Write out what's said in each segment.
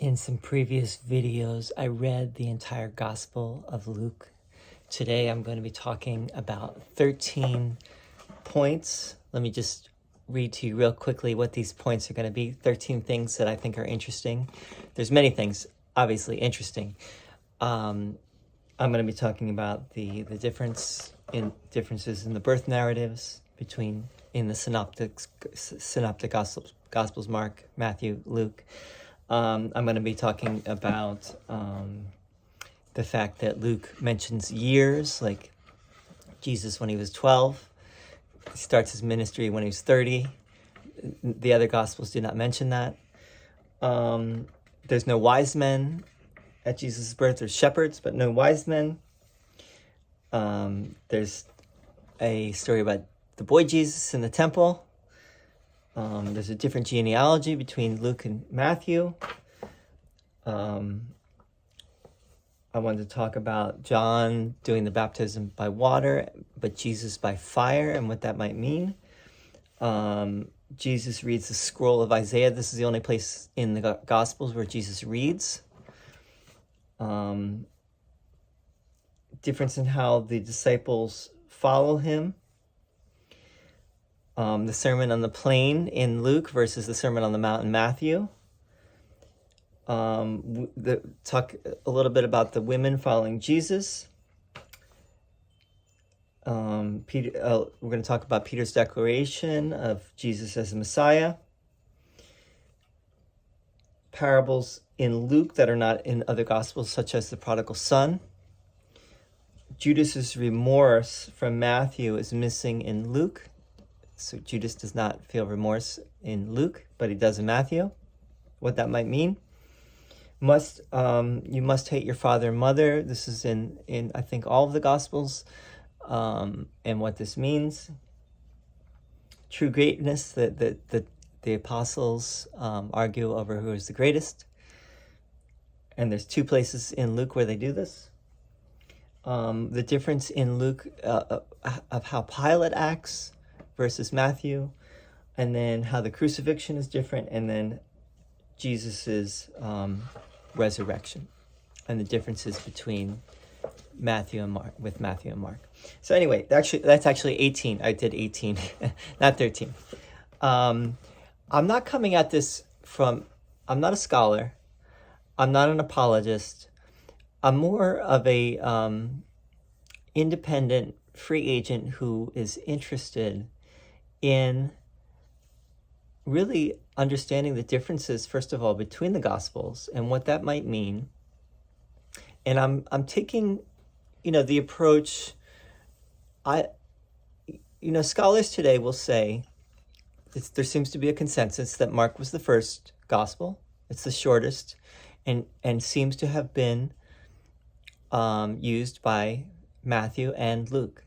In some previous videos, I read the entire Gospel of Luke. Today, I'm going to be talking about 13 points. Let me just read to you real quickly what these points are going to be. 13 things that I think are interesting. There's many things, obviously, interesting. I'm going to be talking about the differences in the birth narratives in the synoptic Gospels, Mark, Matthew, Luke. I'm going to be talking about the fact that Luke mentions years, like Jesus when he was 12. He starts his ministry when he was 30. The other Gospels do not mention that. There's no wise men at Jesus' birth. There's shepherds, but no wise men. There's a story about the boy Jesus in the temple. There's a different genealogy between Luke and Matthew. I wanted to talk about John doing the baptism by water, but Jesus by fire, and what that might mean. Jesus reads the scroll of Isaiah. This is the only place in the Gospels where Jesus reads. Difference in how the disciples follow him. The Sermon on the Plain in Luke versus the Sermon on the Mount in Matthew. Talk a little bit about the women following Jesus. We're going to talk about Peter's declaration of Jesus as the Messiah. Parables in Luke that are not in other Gospels, such as the prodigal son. Judas's remorse from Matthew is missing in Luke. So Judas does not feel remorse in Luke, but he does in Matthew. What that might mean. You must hate your father and mother. This is in I think all of the Gospels, and what this means. True greatness, that the apostles argue over who is the greatest. And there's two places in Luke where they do this. The difference in Luke of how Pilate acts versus Matthew, and then how the crucifixion is different, and then Jesus's resurrection, and the differences between Matthew and Mark. So anyway, that's actually 18. I did 18, not 13. I'm not coming at this I'm not a scholar. I'm not an apologist. I'm more of a independent free agent who is interested in really understanding the differences, first of all, between the Gospels and what that might mean. And I'm taking, the approach. Scholars today will say there seems to be a consensus that Mark was the first Gospel. It's the shortest, and seems to have been used by Matthew and Luke.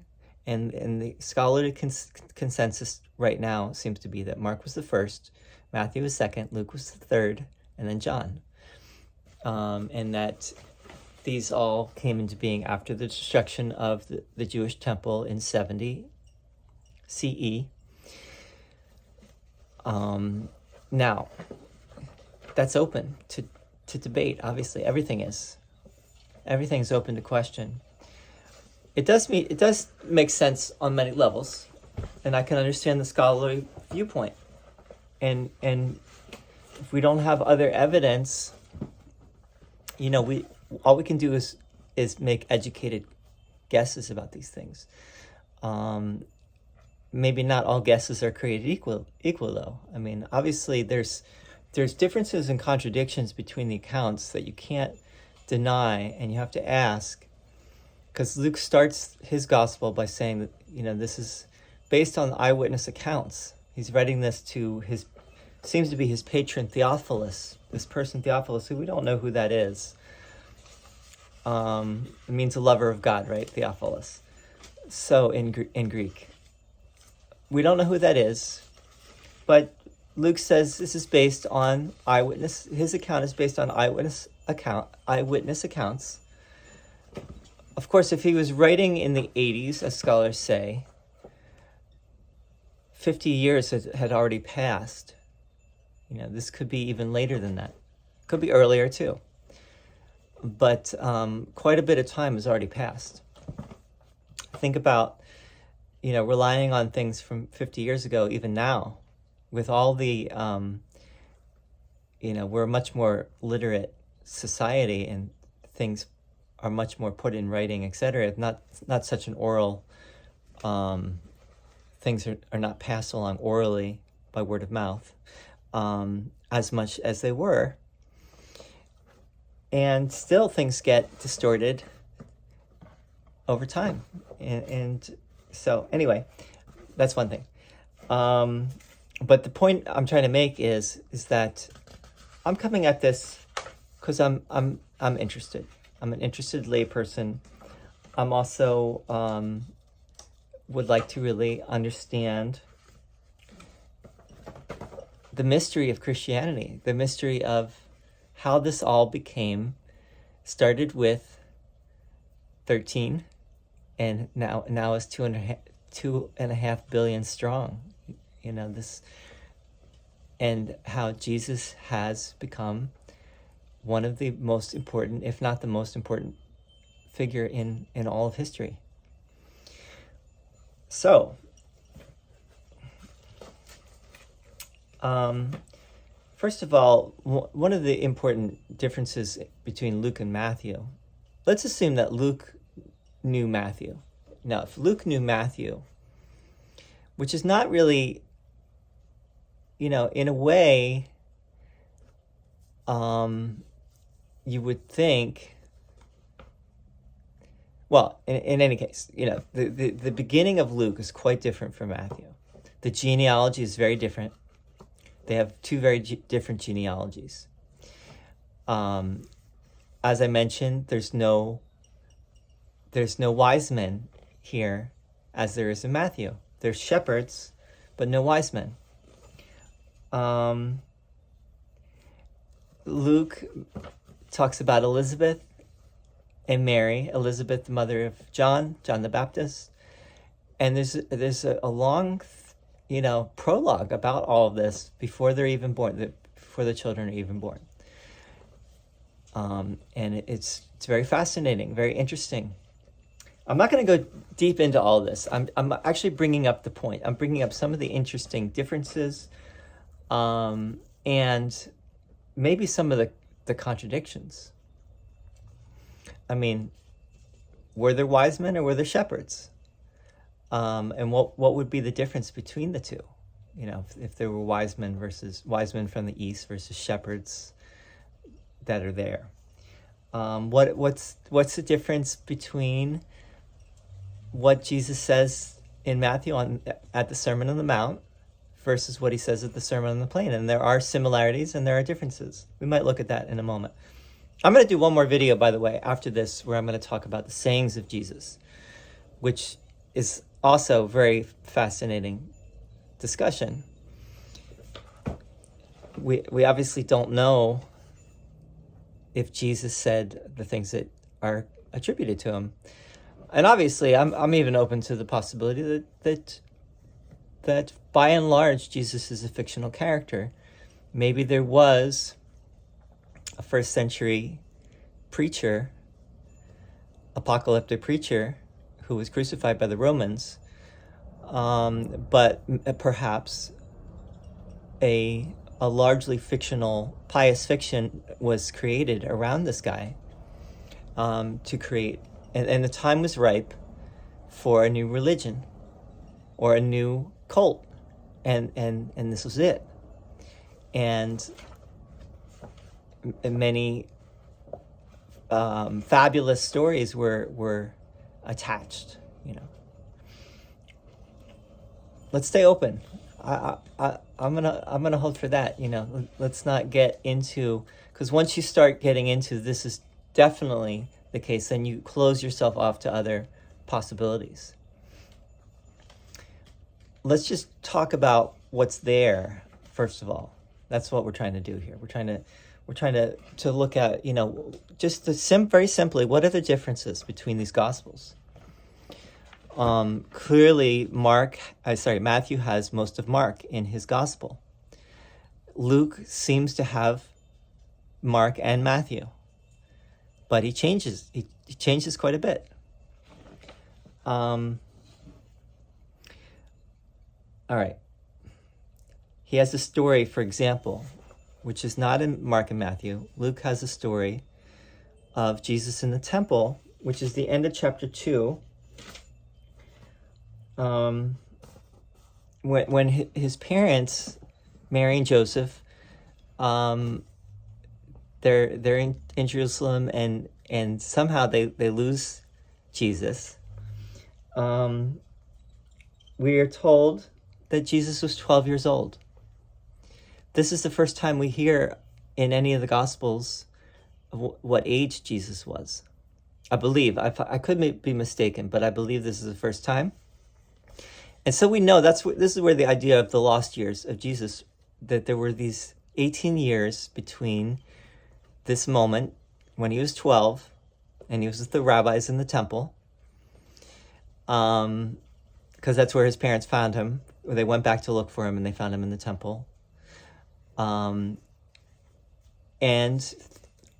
And the scholarly consensus right now seems to be that Mark was the first, Matthew was second, Luke was the third, and then John. And that these all came into being after the destruction of the Jewish temple in 70 CE. Now, that's open to debate, obviously. Everything's open to question. It does make sense on many levels, and I can understand the scholarly viewpoint. And if we don't have other evidence, all we can do is make educated guesses about these things. Maybe not all guesses are created equal though. I mean, obviously there's differences and contradictions between the accounts that you can't deny, and you have to ask. Because Luke starts his gospel by saying that, this is based on eyewitness accounts. He's writing this to seems to be his patron Theophilus, this person Theophilus, who we don't know who that is. It means a lover of God, right? Theophilus. So in Greek. We don't know who that is, but Luke says this is based on eyewitness. His account is based on eyewitness accounts. Of course, if he was writing in the 80s, as scholars say, 50 years had already passed. This could be even later than that. Could be earlier too. But quite a bit of time has already passed. Think about, relying on things from 50 years ago, even now, with all the, we're a much more literate society, and things are much more put in writing, etc. Not such an oral, things are not passed along orally by word of mouth, as much as they were. And still things get distorted over time. And so anyway, that's one thing. But the point I'm trying to make is that I'm coming at this because I'm interested. I'm an interested layperson. I'm also would like to really understand the mystery of Christianity, the mystery of how this all started with 13, and now is 2.5 billion strong. This, and how Jesus has become one of the most important, if not the most important, figure in all of history. So, first of all, one of the important differences between Luke and Matthew, let's assume that Luke knew Matthew. Now, if Luke knew Matthew, which is not really, in a way, you would think, well, in any case, the beginning of Luke is quite different from Matthew. The genealogy is very different. They have two very different genealogies. As I mentioned, there's no wise men here as there is in Matthew. There's shepherds, but no wise men. Luke talks about Elizabeth and Mary, Elizabeth, the mother of John the Baptist. And there's a long prologue about all of this before they're even born, before the children are even born. And it's very fascinating, very interesting. I'm not going to go deep into all this. I'm actually bringing up the point. I'm bringing up some of the interesting differences, and maybe some of the contradictions. I mean, were there wise men or were there shepherds? And what would be the difference between the two? If there were wise men from the east versus shepherds that are there. What's the difference between what Jesus says in Matthew at the Sermon on the Mount versus what he says at the Sermon on the Plain? And there are similarities and there are differences. We might look at that in a moment. I'm going to do one more video, by the way, after this, where I'm going to talk about the sayings of Jesus, which is also very fascinating discussion. We obviously don't know if Jesus said the things that are attributed to him. And obviously, I'm even open to the possibility that by and large, Jesus is a fictional character. Maybe there was a first century preacher, apocalyptic preacher, who was crucified by the Romans, but perhaps a largely fictional, pious fiction was created around this guy to create, and the time was ripe for a new religion or a new cult, and this was it. And many fabulous stories were attached. Let's stay open. I'm gonna hold for that. Let's not get into, because once you start getting into this is definitely the case, then you close yourself off to other possibilities. Let's just talk about what's there first of all. That's what we're trying to do here. We're trying to look at, just very simply, what are the differences between these Gospels? Clearly, Matthew has most of Mark in his Gospel. Luke seems to have Mark and Matthew, but he changes quite a bit. All right. He has a story, for example, which is not in Mark and Matthew. Luke has a story of Jesus in the temple, which is the end of chapter 2. When his parents, Mary and Joseph, they're in Jerusalem, and somehow they lose Jesus. We are told that Jesus was 12 years old. This is the first time we hear in any of the Gospels of what age Jesus was. I believe, I could be mistaken, but I believe this is the first time. And so we know this is where the idea of the lost years of Jesus, that there were these 18 years between this moment when he was 12 and he was with the rabbis in the temple, because that's where his parents found him. They went back to look for him and they found him in the temple. And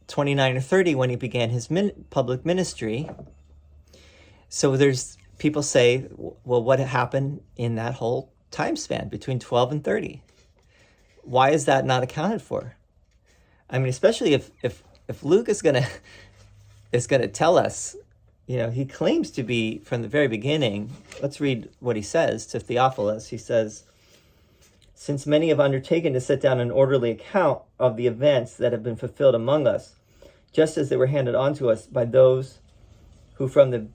29 or 30 when he began his public ministry. So there's people say, well, what happened in that whole time span between 12 and 30? Why is that not accounted for? I mean, especially if Luke is gonna tell us, he claims to be from the very beginning. Let's read what he says to Theophilus. He says, "Since many have undertaken to set down an orderly account of the events that have been fulfilled among us, just as they were handed on to us by those who from the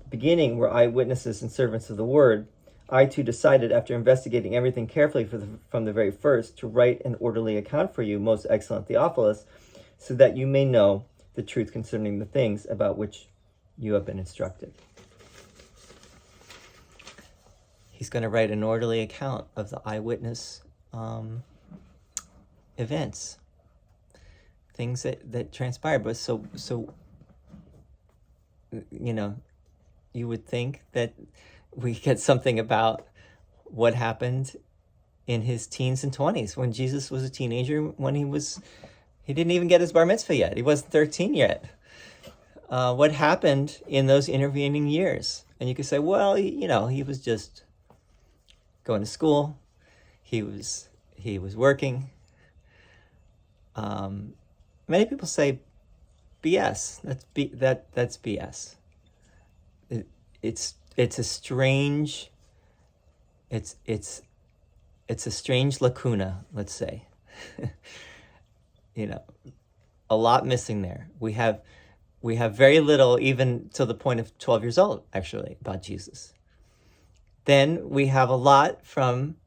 beginning were eyewitnesses and servants of the word, I too decided, after investigating everything carefully from the very first, to write an orderly account for you, most excellent Theophilus, so that you may know the truth concerning the things about which you have been instructed." He's going to write an orderly account of the eyewitness events, things that transpired. But so you would think that we get something about what happened in his teens and 20s when Jesus was a teenager, when he didn't even get his bar mitzvah yet. He wasn't 13 yet. What happened in those intervening years? And you could say, well, he was just going to school. He was working. Many people say BS. That's BS. It's a strange lacuna, let's say. A lot missing there. We have very little, even to the point of 12 years old, actually, about Jesus. Then we have a lot from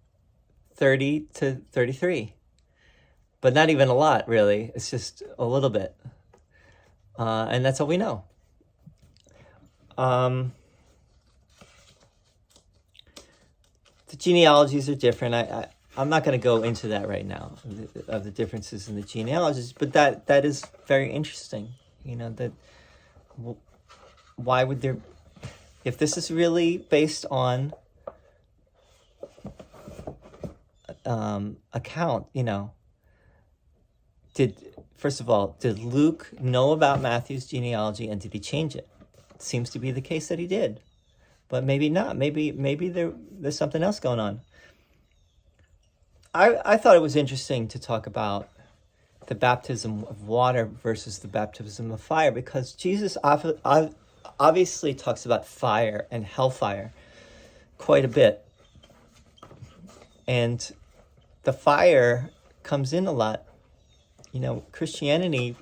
30 to 33, but not even a lot, really. It's just a little bit, and that's all we know. The genealogies are different. I'm not going to go into that right now, of the differences in the genealogies, but that is very interesting. That why would there, if this is really based on account, first of all, did Luke know about Matthew's genealogy and did he change it? It seems to be the case that he did. But maybe not. Maybe there's something else going on. I thought it was interesting to talk about the baptism of water versus the baptism of fire, because Jesus obviously talks about fire and hellfire quite a bit. And the fire comes in a lot. Christianity,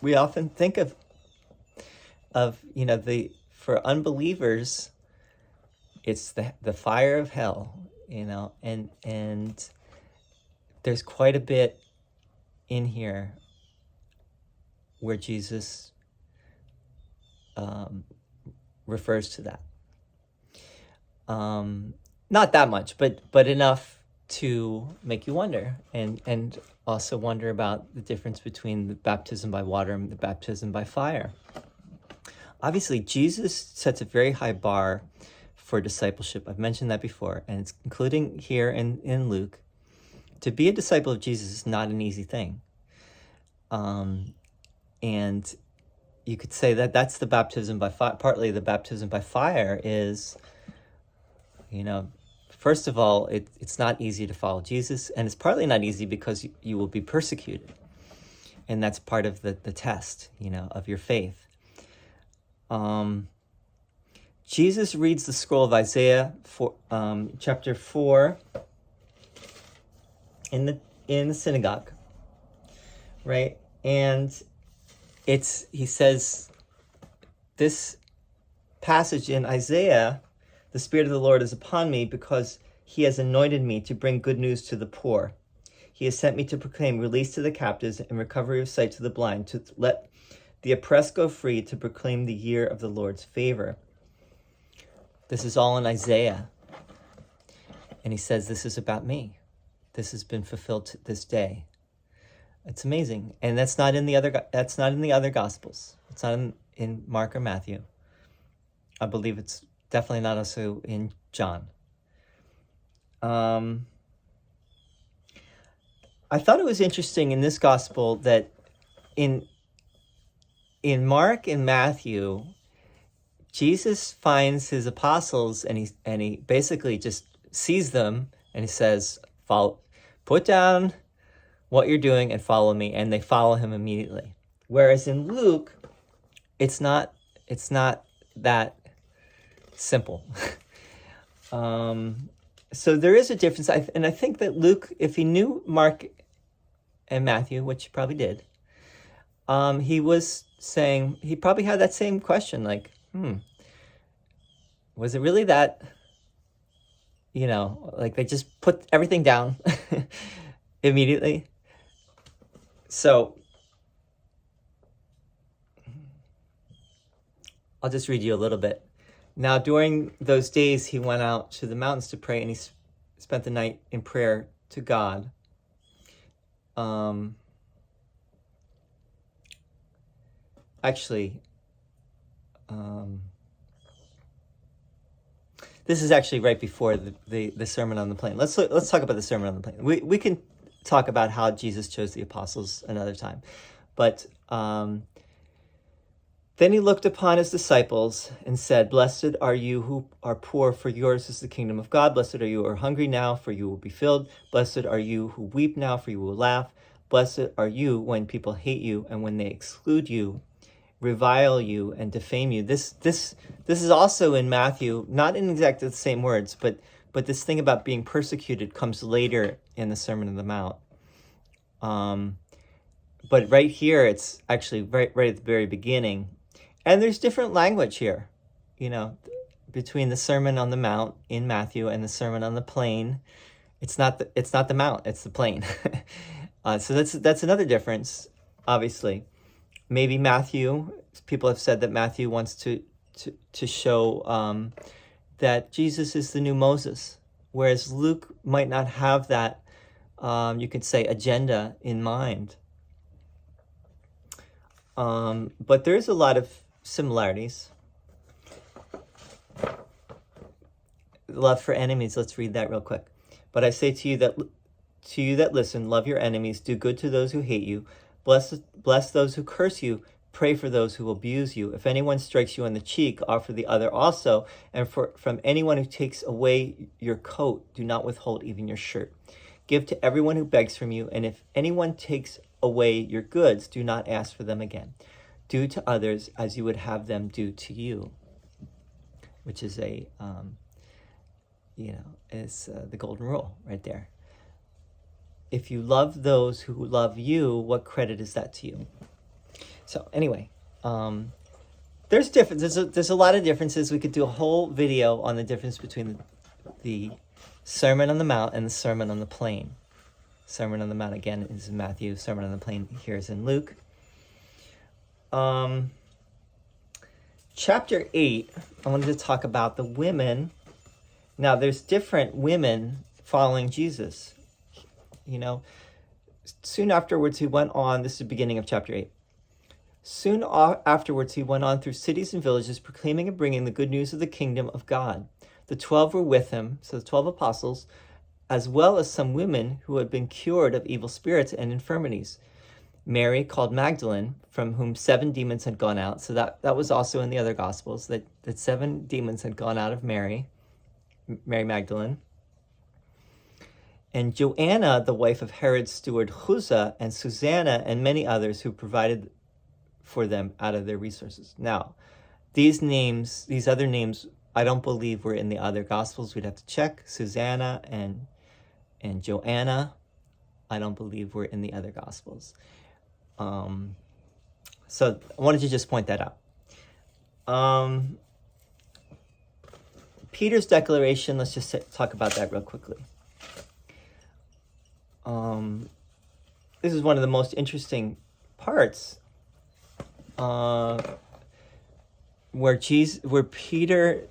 we often think of for unbelievers, it's the fire of hell, and there's quite a bit in here where Jesus refers to that. Not that much, but enough to make you wonder, and also wonder about the difference between the baptism by water and the baptism by fire. Obviously, Jesus sets a very high bar for discipleship. I've mentioned that before, and it's including here in Luke. To be a disciple of Jesus is not an easy thing. And you could say that that's the baptism by fire. Partly the baptism by fire is, first of all, it's not easy to follow Jesus, and it's partly not easy because you will be persecuted. And that's part of the test, of your faith. Jesus reads the scroll of Isaiah, chapter 4, in the synagogue, right? And he says, this passage in Isaiah, the Spirit of the Lord is upon me because he has anointed me to bring good news to the poor. He has sent me to proclaim release to the captives and recovery of sight to the blind, to let the oppressed go free, to proclaim the year of the Lord's favor. This is all in Isaiah. And he says, this is about me. This has been fulfilled this day. It's amazing. And that's not in the other Gospels. It's not in Mark or Matthew. I believe it's definitely not also in John. I thought it was interesting in this gospel that in Mark and Matthew, Jesus finds his apostles and he basically just sees them and he says, put down what you're doing and follow me, and they follow him immediately. Whereas in Luke, it's not that simple. So there is a difference, and I think that Luke, if he knew Mark and Matthew, which he probably did, he was saying, he probably had that same question, like, was it really that, like they just put everything down immediately? So I'll just read you a little bit. Now, during those days, he went out to the mountains to pray, and he spent the night in prayer to God. This is actually right before the Sermon on the Plain. Let's talk about the Sermon on the Plain. We can talk about how Jesus chose the apostles another time, but then he looked upon his disciples and said, "Blessed are you who are poor, for yours is the kingdom of God. Blessed are you who are hungry now, for you will be filled. Blessed are you who weep now, for you will laugh. Blessed are you when people hate you and when they exclude you, revile you, and defame you." This is also in Matthew, not in exactly the same words, but this thing about being persecuted comes later in the Sermon on the Mount. But right here, it's actually right at the very beginning. And there's different language here, between the Sermon on the Mount in Matthew and the Sermon on the Plain. It's not the mount, it's the plain. So that's another difference, obviously. Maybe Matthew, people have said that Matthew wants to show that Jesus is the new Moses, whereas Luke might not have that, you could say, agenda in mind. But there's a lot of similarities. Love for enemies, let's read that real quick. "But I say to you that listen, love your enemies, do good to those who hate you, bless those who curse you, pray for those who abuse you. If anyone strikes you on the cheek, offer the other also, and from anyone who takes away your coat, do not withhold even your shirt. Give to everyone who begs from you, and if anyone takes away your goods, do not ask for them again. Do to others as you would have them do to you," which is the golden rule right there. If you love those who love you, what credit is that to you? So anyway, there's difference. There's a lot of differences. We could do a whole video on the difference between the Sermon on the Mount and the Sermon on the Plain. Sermon on the Mount, again, is in Matthew. Sermon on the Plain here is in Luke. Chapter 8, I wanted to talk about the women. Now, there's different women following Jesus. Soon afterwards, he went on, this is the beginning of chapter 8. Soon afterwards, he went on through cities and villages, proclaiming and bringing the good news of the kingdom of God. The 12 were with him, so the 12 apostles, as well as some women who had been cured of evil spirits and infirmities. Mary called Magdalene, from whom 7 demons had gone out. So that was also in the other Gospels, that 7 demons had gone out of Mary Magdalene. And Joanna, the wife of Herod's steward Chuza, and Susanna, and many others who provided for them out of their resources. Now, these other names, I don't believe were in the other Gospels. We'd have to check. Susanna and Joanna, I don't believe were in the other Gospels. So I wanted to just point that out. Peter's declaration, let's just talk about that real quickly. This is one of the most interesting parts, where Peter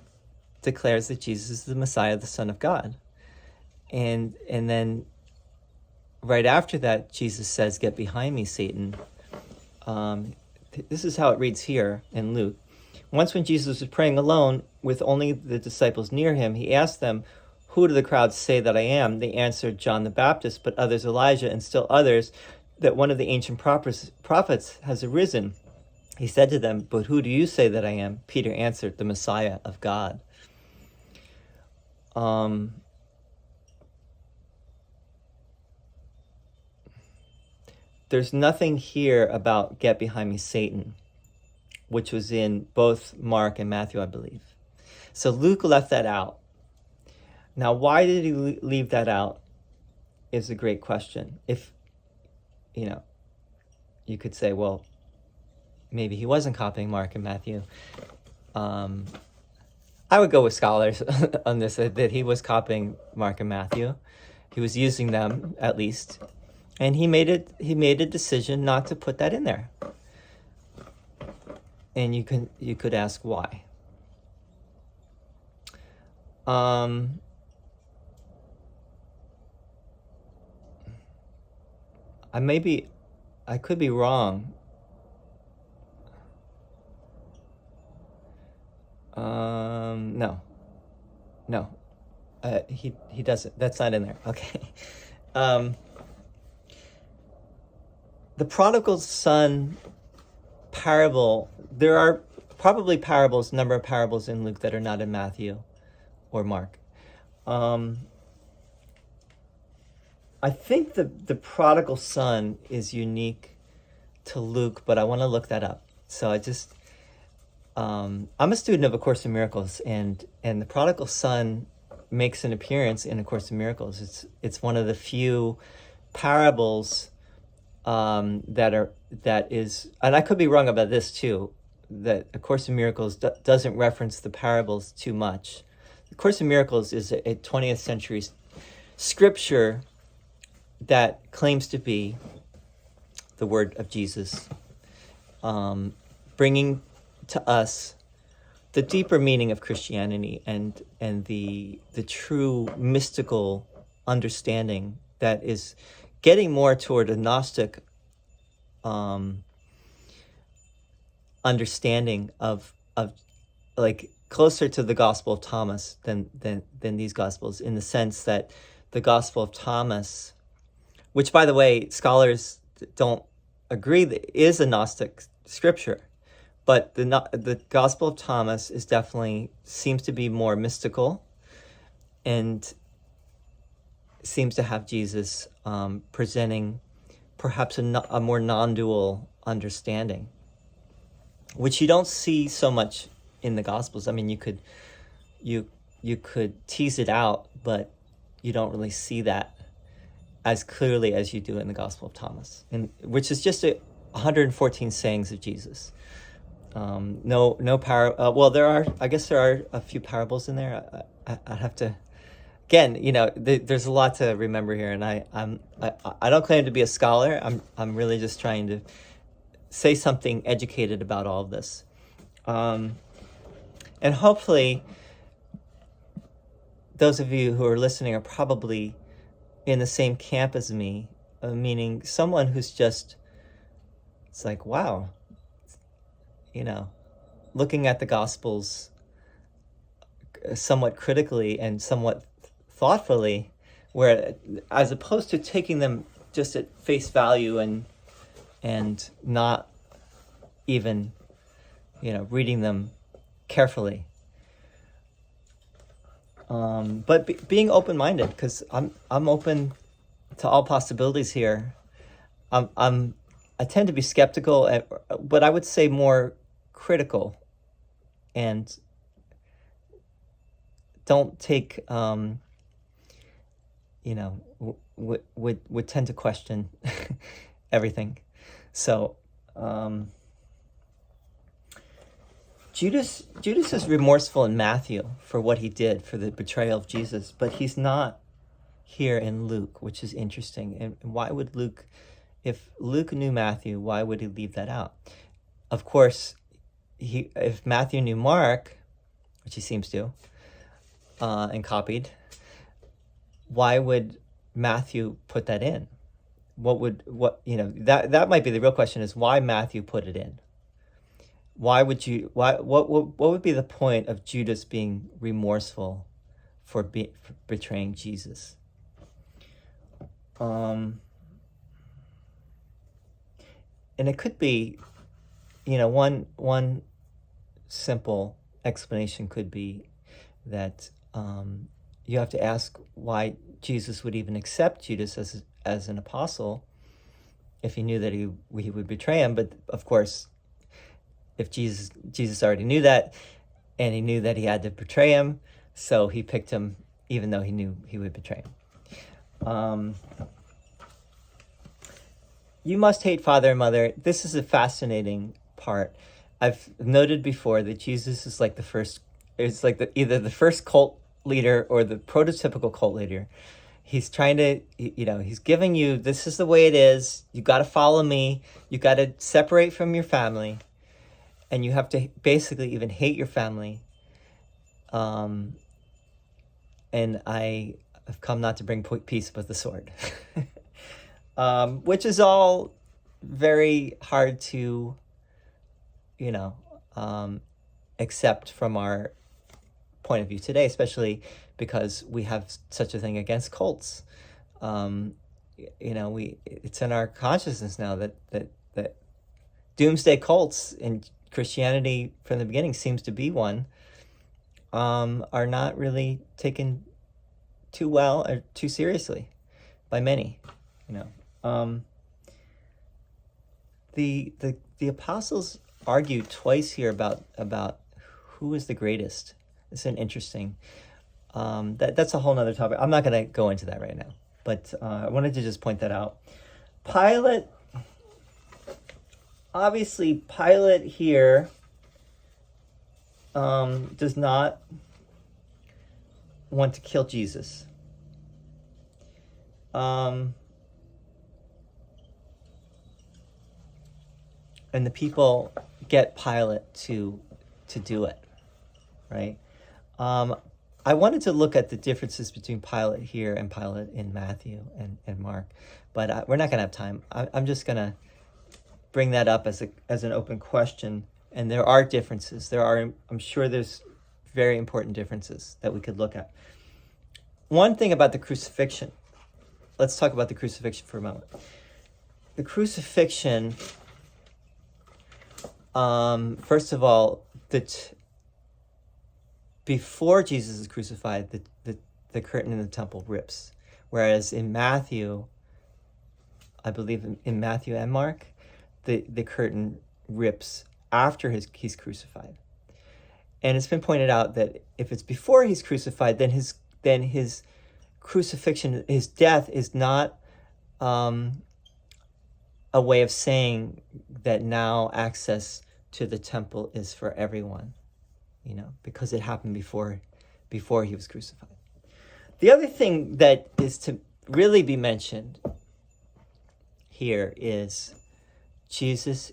declares that Jesus is the Messiah, the Son of God, and then right after that, Jesus says, "Get behind me, Satan." This is how it reads here in Luke. Once when Jesus was praying alone with only the disciples near him, he asked them, "Who do the crowds say that I am?" They answered, "John the Baptist, but others Elijah, and still others that one of the ancient prophets has arisen." He said to them, "But who do you say that I am?" Peter answered, "The Messiah of God." There's nothing here about "Get behind me, Satan," which was in both Mark and Matthew, I believe. So Luke left that out. Now, why did he leave that out is a great question. If, you could say, well, maybe he wasn't copying Mark and Matthew. I would go with scholars on this, that he was copying Mark and Matthew. He was using them, at least. And he made a decision not to put that in there. And you could ask why. I could be wrong. No. He doesn't. That's not in there. Okay. The prodigal son parable, there are probably number of parables in Luke that are not in Matthew or Mark. I think the prodigal son is unique to Luke, but I want to look that up. So I'm a student of A Course in Miracles, and the prodigal son makes an appearance in A Course in Miracles. It's one of the few parables that is, and I could be wrong about this too, that A Course in Miracles doesn't reference the parables too much. A Course in Miracles is a 20th century scripture that claims to be the word of Jesus, bringing to us the deeper meaning of Christianity and the true mystical understanding that is getting more toward a Gnostic understanding of like closer to the Gospel of Thomas than these Gospels, in the sense that the Gospel of Thomas, which, by the way, scholars don't agree that is a Gnostic scripture, but the Gospel of Thomas is definitely seems to be more mystical, and seems to have Jesus presenting perhaps a more non-dual understanding, which you don't see so much in the Gospels. I mean, you could tease it out, but you don't really see that as clearly as you do in the Gospel of Thomas, and which is just 114 sayings of Jesus. No well, I guess there are a few parables in there. I have to, again, there's a lot to remember here, and I don't claim to be a scholar. I'm really just trying to say something educated about all of this, and hopefully those of you who are listening are probably in the same camp as me, meaning someone who's just, it's like, wow, looking at the Gospels somewhat critically and somewhat thoughtfully, where as opposed to taking them just at face value and and not even, reading them carefully. But being open-minded, because I'm open to all possibilities here. I tend to be skeptical, but I would say more critical, and don't take, would tend to question everything. So Judas is remorseful in Matthew for what he did, for the betrayal of Jesus, but he's not here in Luke, which is interesting. And why would Luke, if Luke knew Matthew, why would he leave that out? Of course, if Matthew knew Mark, which he seems to, and copied, why would Matthew put that in? That might be the real question, is why Matthew put it in. What would be the point of Judas being remorseful for betraying Jesus? And it could be, one simple explanation could be that you have to ask why Jesus would even accept Judas as an apostle if he knew that he would betray him. But of course, if Jesus already knew that, and he knew that he had to betray him, so he picked him even though he knew he would betray him. You must hate father and mother. This is a fascinating part. I've noted before that Jesus is like either the first cult leader or the prototypical cult leader. He's trying to, he's giving you, this is the way it is. You got to follow me. You got to separate from your family. And you have to basically even hate your family. And I have come not to bring peace but the sword. Which is all very hard to, accept from our point of view today, especially because we have such a thing against cults. It's in our consciousness now that doomsday cults, and Christianity from the beginning seems to be one, are not really taken too well or too seriously by many. The apostles argue twice here about who is the greatest. It's an interesting. That's a whole nother topic. I'm not going to go into that right now, but I wanted to just point that out. Obviously, Pilate here does not want to kill Jesus. And the people get Pilate to do it, right? I wanted to look at the differences between Pilate here and Pilate in Matthew and Mark, but we're not going to have time. I'm just going to bring that up as an open question. And there are differences. I'm sure there's very important differences that we could look at. One thing about the crucifixion. Let's talk about the crucifixion for a moment. The crucifixion, first of all, before Jesus is crucified, the curtain in the temple rips. Whereas in Matthew, I believe in Matthew and Mark, the curtain rips after he's crucified. And it's been pointed out that if it's before he's crucified, then his crucifixion, his death, is not a way of saying that now access to the temple is for everyone, because it happened before he was crucified. The other thing that is to really be mentioned here is Jesus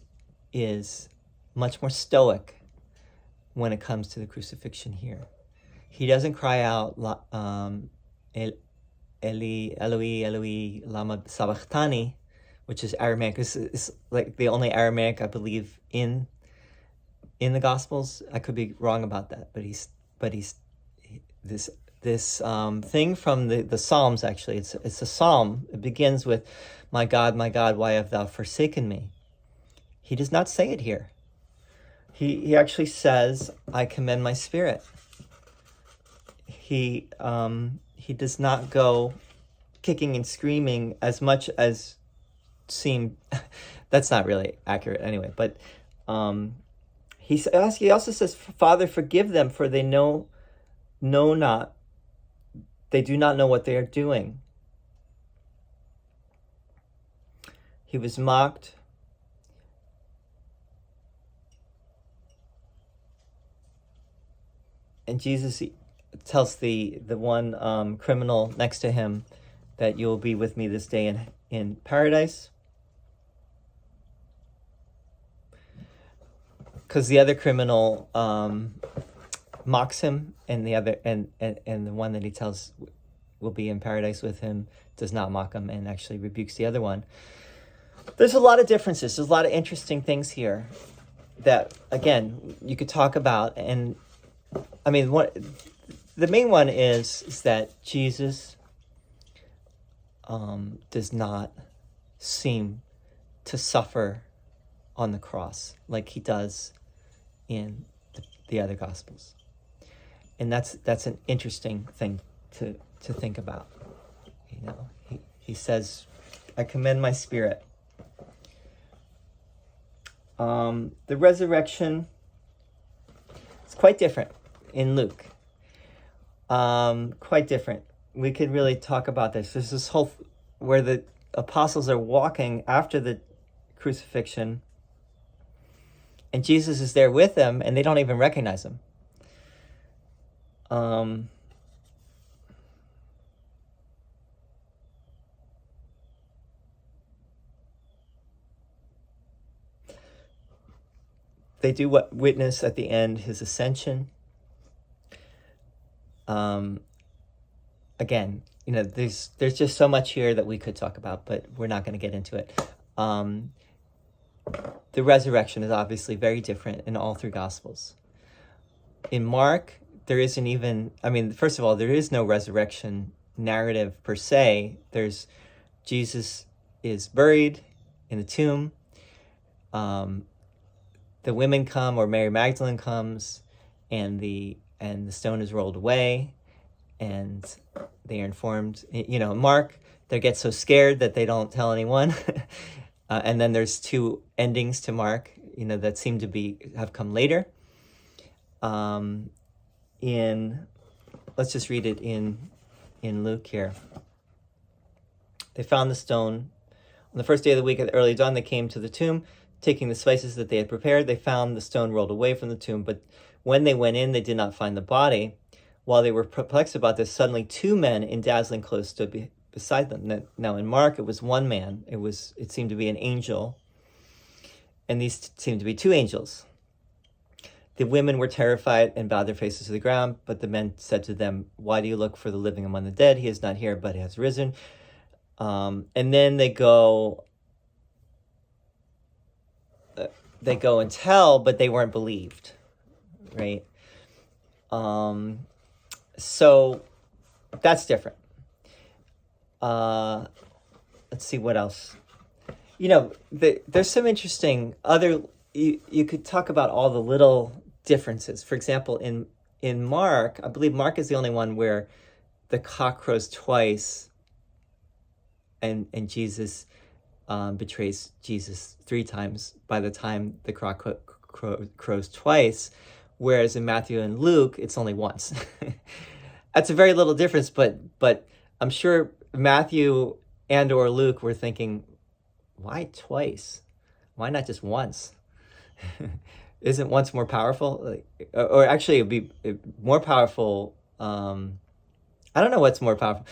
is much more stoic when it comes to the crucifixion here. He doesn't cry out, Eli, Eloi, Eloi, lama sabachthani, which is Aramaic. It's like the only Aramaic, I believe, in the Gospels. I could be wrong about that, but he's this thing from the Psalms. Actually, it's a psalm. It begins with, my God, why have thou forsaken me?" He does not say it here. He actually says, I commend my spirit. He does not go kicking and screaming as much as seem. That's not really accurate anyway, but he also says, Father, forgive them, for they know not, they do not know what they are doing. He was mocked. And Jesus tells the one criminal next to him that you'll be with me this day in paradise. Because the other criminal mocks him, and the other and the one that he tells will be in paradise with him does not mock him and actually rebukes the other one. There's a lot of differences. There's a lot of interesting things here that, again, you could talk about. And I mean, the main one is that Jesus does not seem to suffer on the cross like he does in the other Gospels. And that's an interesting thing to think about. You know, he says, I commend my spirit. The resurrection is quite different in Luke. Quite different. We could really talk about this. There's this whole where the apostles are walking after the crucifixion, and Jesus is there with them, and they don't even recognize him. They do witness at the end his ascension. Again, you know, there's just so much here that we could talk about, but we're not going to get into it. The resurrection is obviously very different in all three Gospels. In Mark, there isn't even, I mean, first of all, there is no resurrection narrative per se. There's Jesus is buried in the tomb. The women come, or Mary Magdalene comes, and the stone is rolled away, and they are informed. You know, Mark, they get so scared that they don't tell anyone. And then there's two endings to Mark, you know, that seem to have come later. Let's just read it in Luke here. They found the stone. On the first day of the week at the early dawn, they came to the tomb, taking the spices that they had prepared. They found the stone rolled away from the tomb, but when they went in, they did not find the body. While they were perplexed about this, suddenly two men in dazzling clothes stood beside them. Now in Mark, it was one man. It seemed to be an angel, and these seemed to be two angels. The women were terrified and bowed their faces to the ground, but the men said to them, "Why do you look for the living among the dead? He is not here, but has risen." And then they go and tell, but they weren't believed, right? So that's different. Let's see what else. You know, there's some interesting other. You could talk about all the little differences. For example, in Mark, I believe Mark is the only one where the cock crows twice, and Jesus betrays Jesus 3 times by the time the cock crows twice, whereas in Matthew and Luke, it's only once. That's a very little difference, but I'm sure Matthew and or Luke were thinking, why twice? Why not just once? Isn't once more powerful? Or actually, it'd be more powerful. I don't know what's more powerful,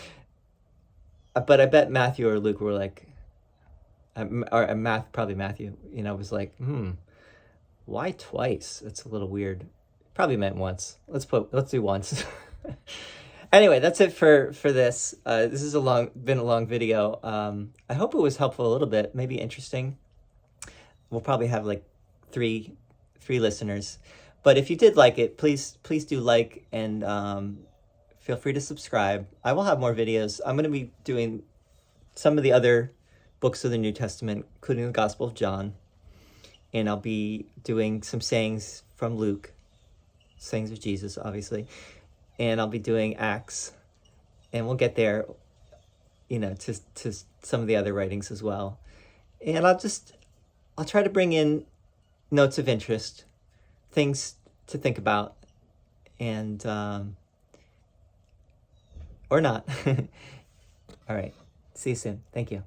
but I bet Matthew or Luke were like, probably Matthew, you know, was like, why twice? That's a little weird. Probably meant once. Let's do once. Anyway, that's it for this. This is been a long video. I hope it was helpful a little bit, maybe interesting. We'll probably have like three listeners, but if you did like it, please do like, and feel free to subscribe. I will have more videos. I'm going to be doing some of the other books of the New Testament, including the Gospel of John, and I'll be doing some sayings from Luke, sayings of Jesus, obviously, and I'll be doing Acts, and we'll get there, to some of the other writings as well. And I'll try to bring in notes of interest, things to think about, and or not. All right. See you soon. Thank you.